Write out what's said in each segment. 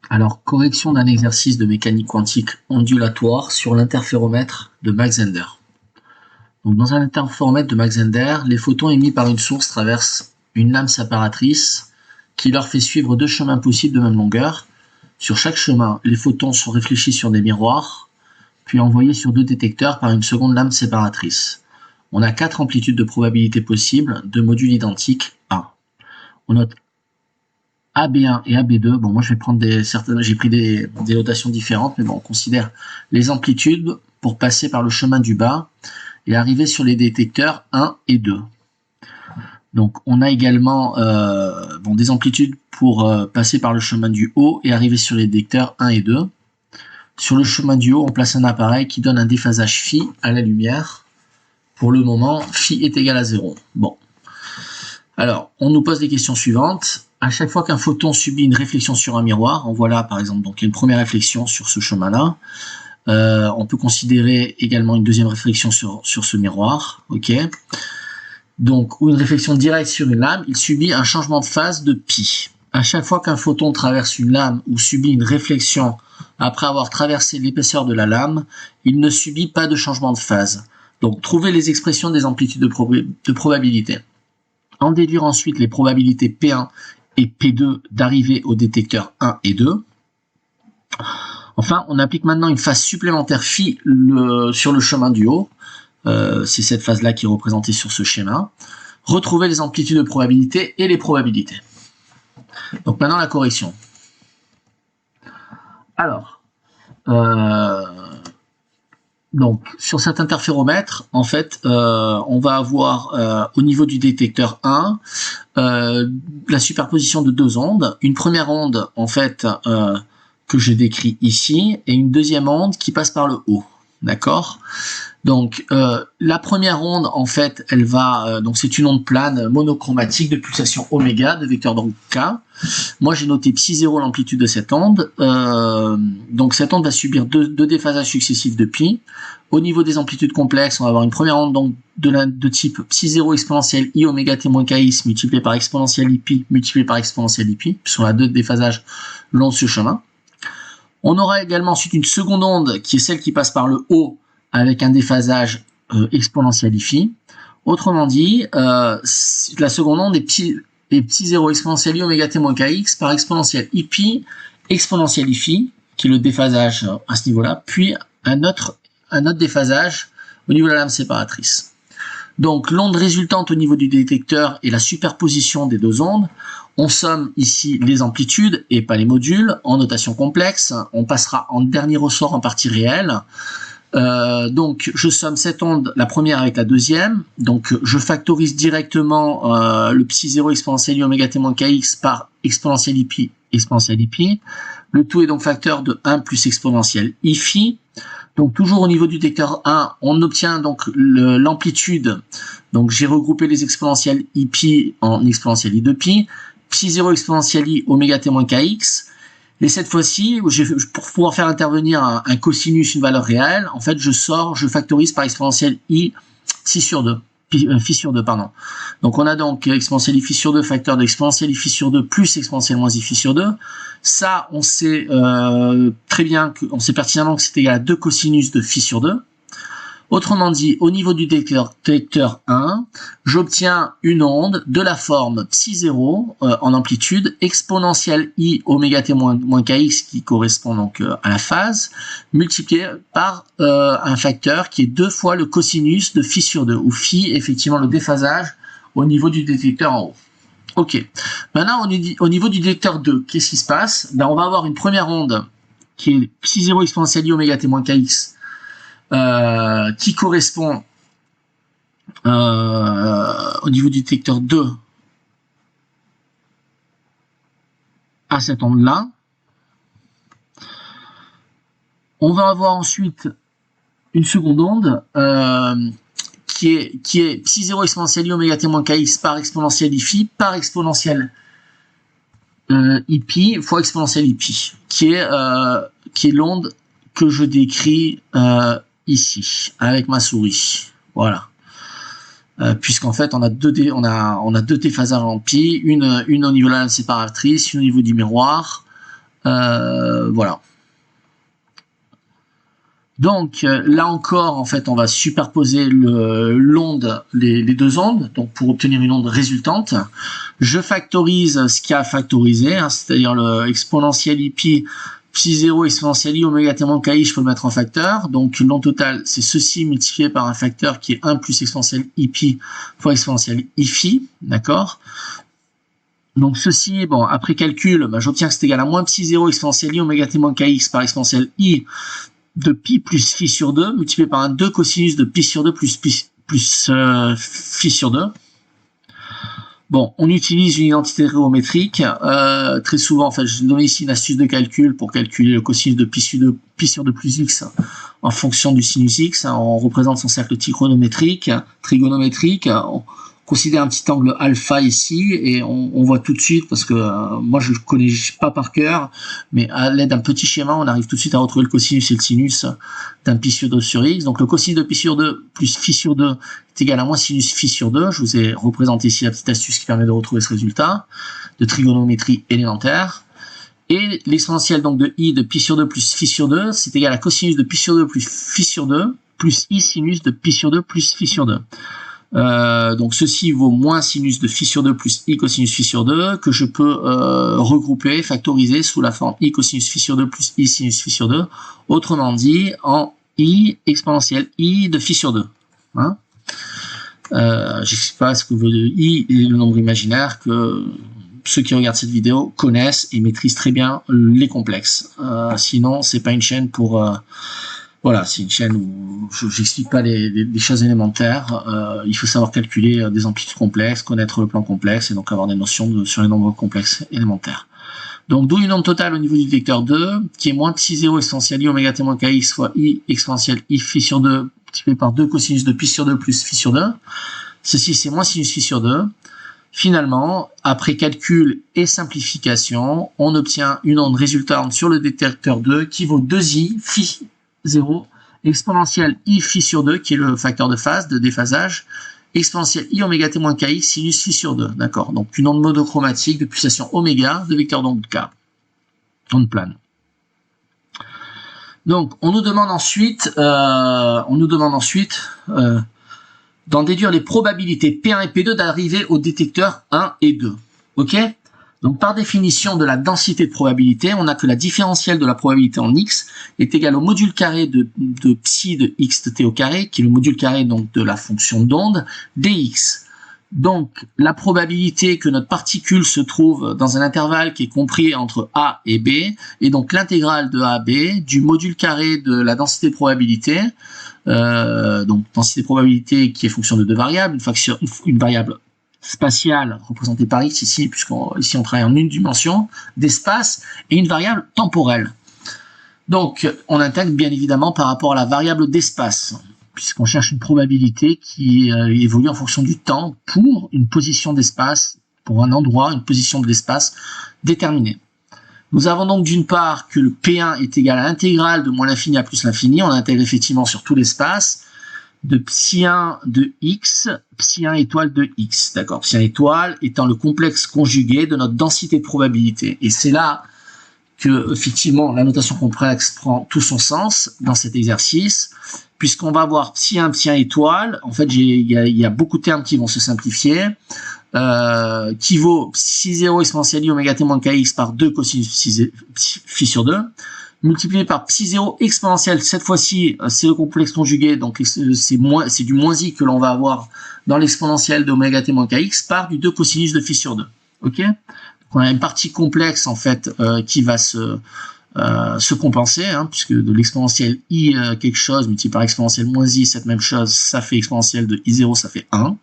Alors, correction d'un exercice de mécanique quantique ondulatoire sur l'interféromètre de Mach-Zehnder. Donc, dans un interféromètre de Mach-Zehnder, les photons émis par une source traversent une lame séparatrice qui leur fait suivre deux chemins possibles de même longueur. Sur chaque chemin, les photons sont réfléchis sur des miroirs, puis envoyés sur deux détecteurs par une seconde lame séparatrice. On a 4 amplitudes de probabilité possibles de modules identiques A. On note AB1 et AB2. Bon, moi je vais prendre j'ai pris des notations différentes, mais bon, on considère les amplitudes pour passer par le chemin du bas et arriver sur les détecteurs 1 et 2. Donc on a également des amplitudes pour passer par le chemin du haut et arriver sur les détecteurs 1 et 2. Sur le chemin du haut, on place un appareil qui donne un déphasage phi à la lumière. Pour le moment, phi est égal à 0. Bon. Alors, on nous pose les questions suivantes. À chaque fois qu'un photon subit une réflexion sur un miroir, on voit là par exemple donc une première réflexion sur ce chemin-là. On peut considérer également une deuxième réflexion sur ce miroir. Ok. Donc, ou une réflexion directe sur une lame, il subit un changement de phase de π. À chaque fois qu'un photon traverse une lame ou subit une réflexion après avoir traversé l'épaisseur de la lame, il ne subit pas de changement de phase. Donc, trouvez les expressions des amplitudes de probabilité. En déduire ensuite les probabilités P1 et P2 d'arriver au détecteur 1 et 2. Enfin, on applique maintenant une phase supplémentaire phi sur le chemin du haut. C'est cette phase-là qui est représentée sur ce schéma. Retrouvez les amplitudes de probabilité et les probabilités. Donc maintenant la correction. Alors, donc sur cet interféromètre, en fait, on va avoir au niveau du détecteur 1 la superposition de deux ondes. Une première onde, en fait, que je décris ici, et une deuxième onde qui passe par le haut. D'accord ? Donc la première onde, en fait, elle va donc c'est une onde plane monochromatique de pulsation oméga de vecteur donc k. Moi j'ai noté π0 l'amplitude de cette onde. Donc cette onde va subir deux déphasages successifs de π. Au niveau des amplitudes complexes, on va avoir une première onde donc de type π0 exponentielle i oméga t moins kx multiplié par exponentielle ip multiplié par exponentielle ip, puisqu'on a deux déphasages le long de ce chemin. On aura également ensuite une seconde onde qui est celle qui passe par le haut avec un déphasage exponentiel phi. Autrement dit, la seconde onde est π0 exponentielle i oméga t moins kx par exponentielle ip exponentielle phi, qui est le déphasage à ce niveau-là, puis un autre déphasage au niveau de la lame séparatrice. Donc l'onde résultante au niveau du détecteur est la superposition des deux ondes. On somme ici les amplitudes et pas les modules en notation complexe. On passera en dernier ressort en partie réelle. Donc je somme cette onde, la première avec la deuxième. Donc je factorise directement le π0 exponentielle i oméga t moins kx par exponentielle ip exponentielle ip. Le tout est donc facteur de 1 plus exponentielle i phi. Donc toujours au niveau du détecteur 1, on obtient donc l'amplitude. Donc j'ai regroupé les exponentielles ip en exponentielle i de pi, π0 exponentielle i oméga t moins kx. Et cette fois-ci, pour pouvoir faire intervenir un cosinus, une valeur réelle, en fait je factorise par exponentielle i phi sur 2. Donc on a donc exponentielle i phi sur 2 facteur de exponentielle i phi sur 2 plus exponentielle moins i phi sur 2. Ça, on sait on sait pertinemment que c'est égal à 2 cosinus de phi sur 2. Autrement dit, au niveau du détecteur 1, j'obtiens une onde de la forme π0 en amplitude, exponentielle i oméga t moins kx qui correspond donc à la phase, multiplié par un facteur qui est 2 fois le cosinus de phi sur 2, où phi est effectivement le déphasage au niveau du détecteur en haut. Ok. Maintenant, au niveau du détecteur 2, qu'est-ce qui se passe ? On va avoir une première onde qui est π0 exponentielle i oméga t moins kx, qui correspond au niveau du détecteur 2 à cette onde-là. On va avoir ensuite une seconde onde qui est π0 exponentielle i oméga t moins kx par exponentielle i phi par exponentielle ip fois exponentielle ip, qui est l'onde que je décris ici avec ma souris. Voilà. Puisqu'en fait on a deux déphasages en pi, une au niveau de la lame séparatrice, une au niveau du miroir, Voilà. Donc là encore, en fait, on va superposer l'onde, les deux ondes, donc pour obtenir une onde résultante. Je factorise ce qu'il y a à factoriser, hein, c'est-à-dire le exponentiel IP psi 0 exponentiel I oméga t moins KI, je peux le mettre en facteur. Donc l'onde totale, c'est ceci multiplié par un facteur qui est 1 plus exponentiel IP fois exponentiel IFI, d'accord? Donc ceci, bon, après calcul, bah, j'obtiens que c'est égal à moins psi 0 exponentiel I oméga t moins KX par exponentiel I de pi plus phi sur 2, multiplié par un 2 cosinus de pi sur 2 plus phi sur 2. Bon, on utilise une identité géométrique. Très souvent, en fait, je donne ici une astuce de calcul pour calculer le cosinus de pi sur 2 plus x en fonction du sinus x. On représente son cercle trigonométrique. On considère un petit angle alpha ici et on voit tout de suite, parce que moi je ne connais pas par cœur, mais à l'aide d'un petit schéma, on arrive tout de suite à retrouver le cosinus et le sinus d'un pi sur 2 sur x. Donc le cosinus de pi sur 2 plus phi sur 2 est égal à moins sinus phi sur 2. Je vous ai représenté ici la petite astuce qui permet de retrouver ce résultat de trigonométrie élémentaire. Et l'exponentielle donc de i de pi sur 2 plus phi sur 2, c'est égal à cosinus de pi sur 2 plus phi sur 2 plus i sinus de pi sur 2 plus phi sur 2. Donc ceci vaut moins sinus de phi sur 2 plus i cosinus phi sur 2 que je peux regrouper, factoriser sous la forme i cosinus phi sur 2 plus i sinus phi sur 2, autrement dit en i exponentielle i de phi sur 2. Hein, j'explique pas ce que veut i et le nombre imaginaire, que ceux qui regardent cette vidéo connaissent et maîtrisent très bien les complexes. Sinon c'est pas une chaîne pour voilà, c'est une chaîne où je n'explique pas les choses élémentaires. Il faut savoir calculer des amplitudes complexes, connaître le plan complexe et donc avoir des notions sur les nombres complexes élémentaires. Donc d'où une onde totale au niveau du vecteur 2 qui est moins psi 0 exponentiel i oméga t moins kx fois i exponentiel i phi sur 2 multiplié par 2 cosinus de pi sur 2 plus phi sur 2. Ceci c'est moins sinus phi sur 2. Finalement, après calcul et simplification, on obtient une onde résultante sur le détecteur 2 qui vaut 2i phi 0 exponentielle i phi sur 2 qui est le facteur de phase, de déphasage, exponentielle i oméga t moins kx sinus phi sur 2, d'accord. Donc une onde monochromatique de pulsation oméga de vecteur d'onde k, onde plane. Donc on nous demande ensuite d'en déduire les probabilités P1 et P2 d'arriver au détecteur 1 et 2, ok. Donc par définition de la densité de probabilité, on a que la différentielle de la probabilité en x est égale au module carré de psi de x de t au carré, qui est le module carré donc de la fonction d'onde, dx. Donc la probabilité que notre particule se trouve dans un intervalle qui est compris entre a et b, et donc l'intégrale de a à b du module carré de la densité de probabilité, donc densité de probabilité qui est fonction de deux variables, une variable spatiale représentée par x ici, puisqu'ici on travaille en une dimension d'espace, et une variable temporelle. Donc on intègre bien évidemment par rapport à la variable d'espace, puisqu'on cherche une probabilité qui évolue en fonction du temps pour une position d'espace, pour un endroit, une position de l'espace déterminée. Nous avons donc d'une part que le P1 est égal à l'intégrale de moins l'infini à plus l'infini, on intègre effectivement sur tout l'espace, de psi1 de x, psi1 étoile de x, d'accord. Psi1 étoile étant le complexe conjugué de notre densité de probabilité. Et c'est là que, effectivement, la notation complexe prend tout son sens dans cet exercice, puisqu'on va avoir psi1, psi1 étoile. En fait, il y a beaucoup de termes qui vont se simplifier, qui vaut psi 0 exponentielle i oméga t moins kx par 2 cosinus phi sur 2, multiplié par psi 0 exponentielle, cette fois-ci c'est le complexe conjugué, donc c'est du moins i que l'on va avoir dans l'exponentielle de oméga t moins kx par du 2 cosinus de phi sur 2. Ok, donc on a une partie complexe en fait qui va se compenser, hein, puisque de l'exponentielle i quelque chose multiplié par exponentielle moins i, cette même chose, ça fait exponentielle de i0, ça fait 1.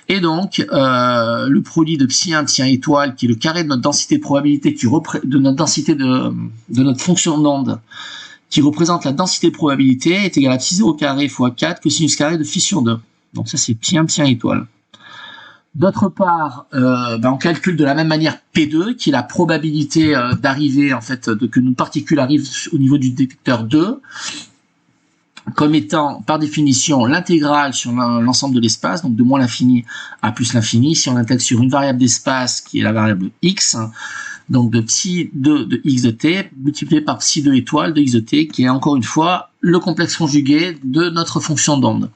Et donc, le produit de psi1, psi1 étoile, qui est le carré de notre densité de probabilité, de notre densité de notre fonction d'onde, qui représente la densité de probabilité, est égal à psi0 carré fois 4 cosinus carré de phi sur 2. Donc ça, c'est psi1, psi1 étoile. D'autre part, on calcule de la même manière P2, qui est la probabilité d'arriver, en fait, que une particule arrive au niveau du détecteur 2, comme étant, par définition, l'intégrale sur l'ensemble de l'espace, donc de moins l'infini à plus l'infini. Si on intègre sur une variable d'espace, qui est la variable x, donc de psi 2 de x de t, multiplié par psi 2 étoile de x de t, qui est encore une fois le complexe conjugué de notre fonction d'onde.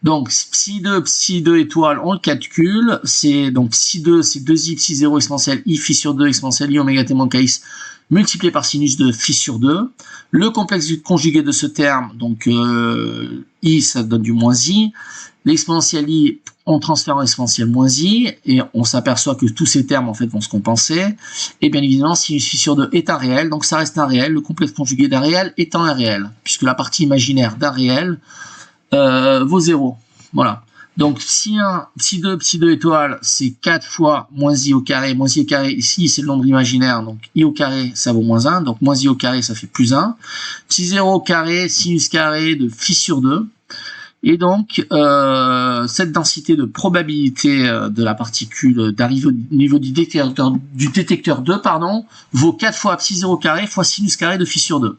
Donc psi 2 étoile, on le calcule, c'est donc psi 2, c'est 2i psi 0 exponentielle i phi sur 2 exponentielle i oméga t moins kx, multiplié par sinus de phi sur 2. Le complexe conjugué de ce terme, donc i, ça donne du moins i. L'exponentielle i, on transfère en exponentielle moins i, et on s'aperçoit que tous ces termes en fait vont se compenser. Et bien évidemment, sinus phi sur 2 est un réel, donc ça reste un réel, le complexe conjugué d'un réel étant un réel, puisque la partie imaginaire d'un réel vaut 0. Voilà. Donc psi 1, psi 2 étoile, c'est 4 fois moins i au carré. Moins i au carré, ici c'est le nombre imaginaire, donc i au carré ça vaut moins 1, donc moins i au carré ça fait plus 1. Psi 0 au carré, sinus carré de phi sur 2. Et donc cette densité de probabilité de la particule d'arriver au niveau du détecteur 2, vaut 4 fois psi 0 carré fois sinus carré de phi sur 2.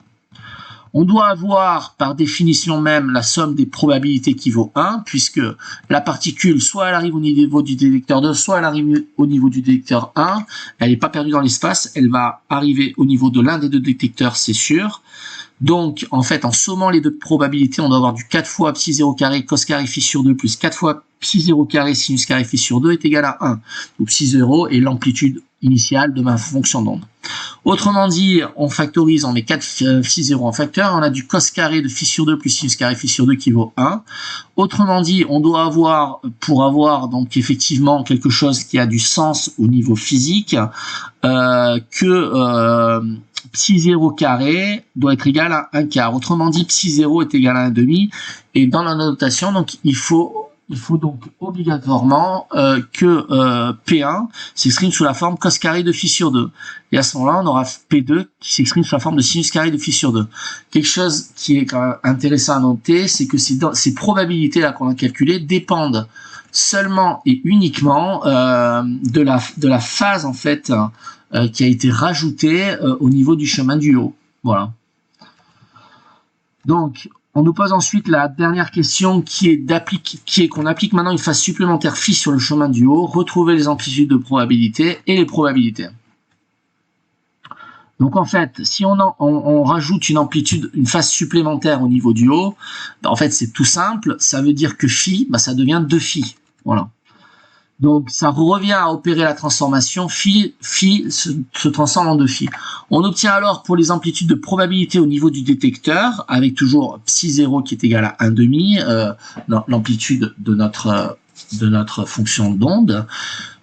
On doit avoir, par définition même, la somme des probabilités qui vaut 1, puisque la particule, soit elle arrive au niveau du détecteur 2, soit elle arrive au niveau du détecteur 1. Elle n'est pas perdue dans l'espace, elle va arriver au niveau de l'un des deux détecteurs, c'est sûr. Donc, en fait, en sommant les deux probabilités, on doit avoir du 4 fois psi 0 carré cos carré phi sur 2 plus 4 fois psi 0 carré sinus carré phi sur 2 est égal à 1. Donc, psi 0 est l'amplitude initiale de ma fonction d'onde. Autrement dit, on factorise, on met 4 phi 0 en facteur, on a du cos carré de phi sur 2 plus sinus carré phi sur 2 qui vaut 1. Autrement dit, on doit avoir, pour avoir donc effectivement quelque chose qui a du sens au niveau physique, psi 0 carré doit être égal à 1 quart. Autrement dit, psi 0 est égal à 1 demi. Et dans la notation, donc, il faut donc obligatoirement que P1 s'exprime sous la forme cos carré de phi sur 2. Et à ce moment-là, on aura P2 qui s'exprime sous la forme de sinus carré de phi sur 2. Quelque chose qui est quand même intéressant à noter, c'est que ces probabilités-là qu'on a calculées dépendent seulement et uniquement de la phase en fait qui a été rajoutée au niveau du chemin du haut. Voilà. Donc, on nous pose ensuite la dernière question qui est qu'on applique maintenant une phase supplémentaire phi sur le chemin du haut, retrouver les amplitudes de probabilité et les probabilités. Donc en fait, si on rajoute une phase supplémentaire au niveau du haut, en fait c'est tout simple, ça veut dire que phi, ça devient 2 phi. Voilà. Donc ça revient à opérer la transformation, phi se transforme en 2 phi. On obtient alors pour les amplitudes de probabilité au niveau du détecteur, avec toujours psi 0 qui est égal à 1 demi, l'amplitude de notre fonction d'onde,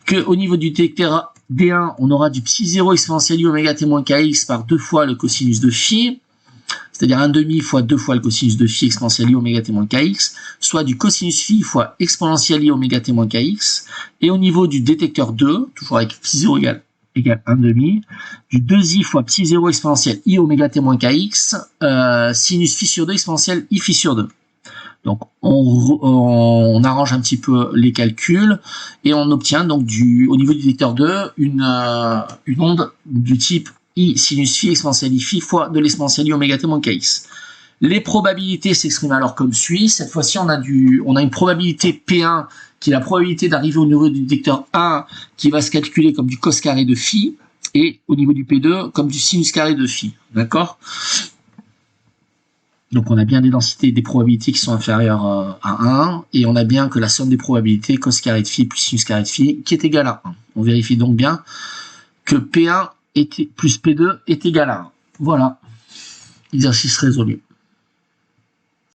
qu'au niveau du détecteur D1, on aura du psi 0 exponentielle i oméga t moins kx par 2 fois le cosinus de phi, c'est-à-dire 1 demi fois 2 fois le cosinus de phi exponentielle i oméga t moins kx, soit du cosinus phi fois exponentielle i oméga t moins kx, et au niveau du détecteur 2, toujours avec psi 0 égale 1 demi, du 2i fois psi 0 exponentielle i oméga t moins kx, sinus phi sur 2 exponentielle i phi sur 2. Donc on arrange un petit peu les calculs et on obtient donc au niveau du détecteur 2 une onde du type i sinus phi exponentielle i phi fois de l'exponentielle i oméga t moins kx. Les probabilités s'expriment alors comme suit. Cette fois-ci, on a une probabilité P1 qui est la probabilité d'arriver au niveau du détecteur 1 qui va se calculer comme du cos carré de phi et au niveau du P2 comme du sinus carré de phi. D'accord ? Donc on a bien des densités des probabilités qui sont inférieures à 1 et on a bien que la somme des probabilités cos carré de phi plus sinus carré de phi qui est égale à 1. On vérifie donc bien que P1 plus P2 est égal à 1. Voilà, exercice résolu.